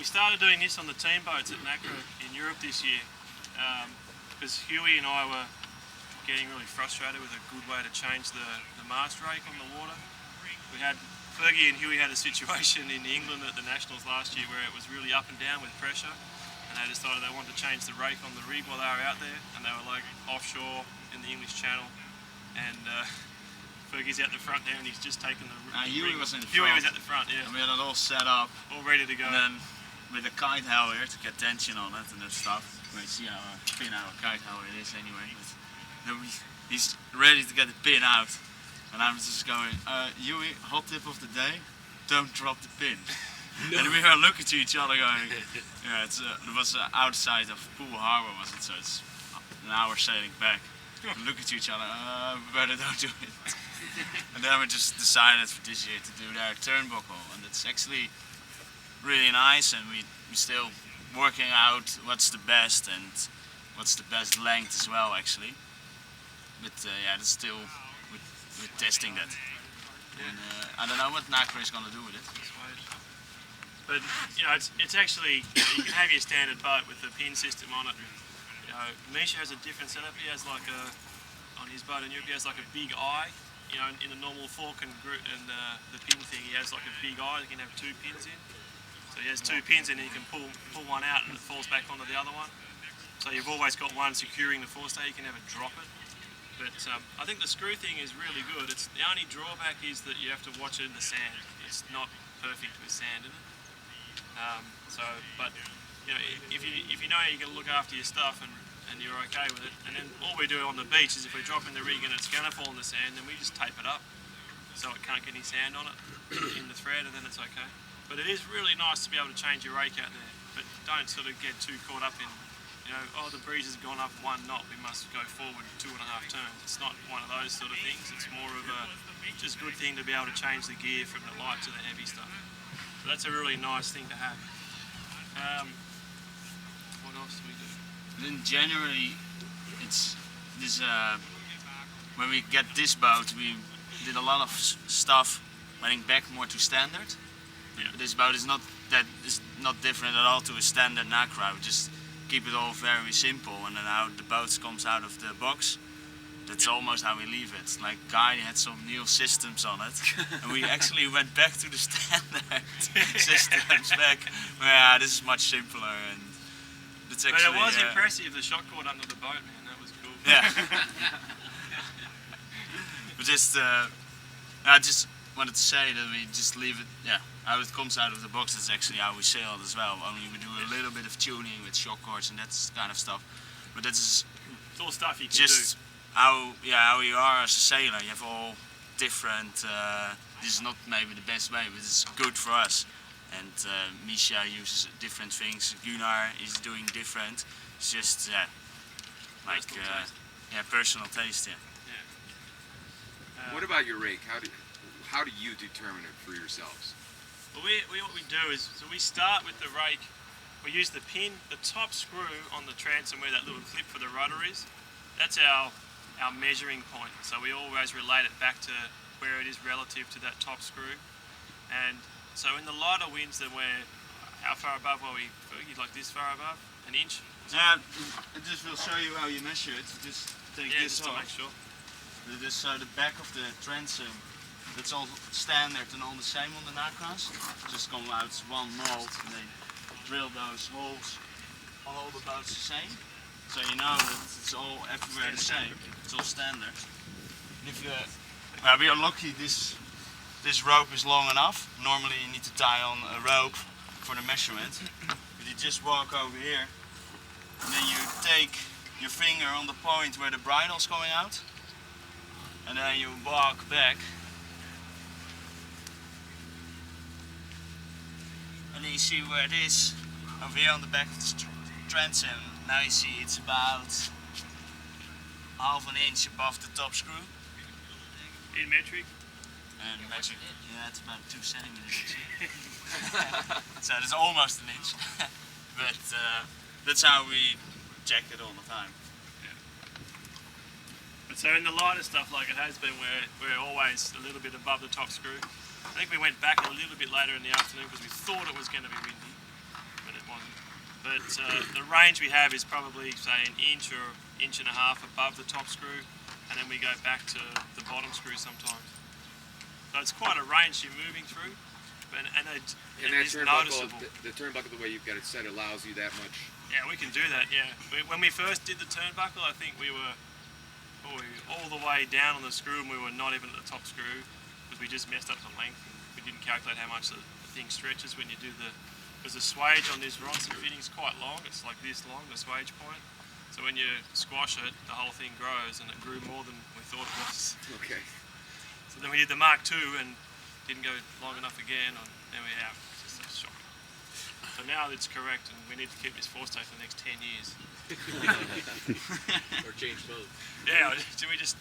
we started doing this on the team boats at Macca in Europe this year because Huey and I were getting really frustrated with a good way to change the mast rake on the water. We had Fergie and Huey had a situation in England at the Nationals last year where it was really up and down with pressure, and they decided they wanted to change the rake on the rig while they were out there, and they were like offshore in the English Channel, and Fergie's out the front there and he's just taken the Huey was in the Huey front. was at the front, yeah. And we had it all set up. All ready to go. And then with a kite halyard to get tension on it and that stuff. We see how pin our kite halyard is anyway. But then he's ready to get the pin out. And I'm just going, Huey, hot tip of the day, don't drop the pin. No. And we were looking to each other going, yeah, it was outside of Poole Harbour, was it? So it's an hour sailing back. We look at each other, we better don't do it. And then we just decided for this year to do their turnbuckle, and it's actually really nice, and we're still working out what's the best and what's the best length as well, actually. But yeah, that's still, we're testing that. And I don't know what Nacra is going to do with it. But you know, it's actually, you can have your standard boat with the pin system on it. You know, Misha has a different setup. He has like on his boat in Europe, he has like a big eye. You know, in a normal fork and the pin thing, he has like a big eye. You can have 2 pins in. So he has 2 pins in, and you can pull one out, and it falls back onto the other one. So you've always got one securing the forestay. You can never drop it. But I think the screw thing is really good. It's the only drawback is that you have to watch it in the sand. It's not perfect with sand in it. But you know, if you know you can look after your stuff and you're okay with it, and then all we do on the beach is if we're dropping the rig and it's going to fall in the sand, then we just tape it up so it can't get any sand on it in the thread, and then it's okay. But it is really nice to be able to change your rake out there, but don't sort of get too caught up in, you know, oh, the breeze has gone up 1 knot, we must go forward 2.5 turns. It's not one of those sort of things. It's more of a just good thing to be able to change the gear from the light to the heavy stuff. So that's a really nice thing to have. What else do we do? In January, it's this. When we get this boat, we did a lot of stuff, running back more to standard. Yeah. This boat is not different at all to a standard Nacra. We just keep it all very simple, and then how the boat comes out of the box, that's almost how we leave it. Like Guy had some new systems on it, and we actually went back to the standard systems back. Yeah, this is much simpler, and it's actually. But it was impressive, the shot caught under the boat, man. That was cool. Yeah. But I just wanted to say that we just leave it. Yeah, how it comes out of the box. That's actually how we sailed as well. Only we do a little bit of tuning with shock cords and that kind of stuff. But that's it's all stuff you can just do. How you are as a sailor. You have all different. This is not maybe the best way, but it's good for us. And Misha uses different things. Gunnar is doing different. It's just like personal taste. Yeah. What about your rake? How do you determine it for yourselves? Well, what we do is, so we start with the rake. We use the pin, the top screw on the transom where that little clip for the rudder is. That's our measuring point. So we always relate it back to where it is relative to that top screw. And so in the lighter winds that we're, how far above are we? Fergie, like this far above? An inch? Yeah, I just will show you how you measure it. Just take this just off. to make sure. This the back of the transom. That's all standard and all the same on the Nacras. Just come out one mold and they drill those holes on all the boats the same. So you know that it's all everywhere the same. It's all standard. And if we are lucky, this rope is long enough. Normally you need to tie on a rope for the measurement. But you just walk over here and then you take your finger on the point where the bridle's coming out. And then you walk back. And then you see where it is over here on the back of the transom. Now you see it's about half an inch above the top screw. In metric? And metric, yeah, it's about 2 centimeters. So it's almost an inch. But that's how we check it all the time. But so in the lighter stuff, like it has been, we're always a little bit above the top screw. I think we went back a little bit later in the afternoon because we thought it was going to be windy. one. But the range we have is probably, say, an inch or inch and a half above the top screw, and then we go back to the bottom screw sometimes. So it's quite a range you're moving through, and that it's turnbuckle, noticeable. the turnbuckle, the way you've got it set, allows you that much. Yeah, we can do that, yeah. When we first did the turnbuckle, I think we were all the way down on the screw, and we were not even at the top screw, because we just messed up the length, and we didn't calculate how much the thing stretches when you do because the swage on this Racine fitting is quite long. It's like this long, the swage point. So when you squash it, the whole thing grows, and it grew more than we thought it was. Okay. So then we did the Mark II and didn't go long enough again, and then we have just a shock. So now it's correct, and we need to keep this forestay for the next 10 years. Or change both. Yeah, do we just...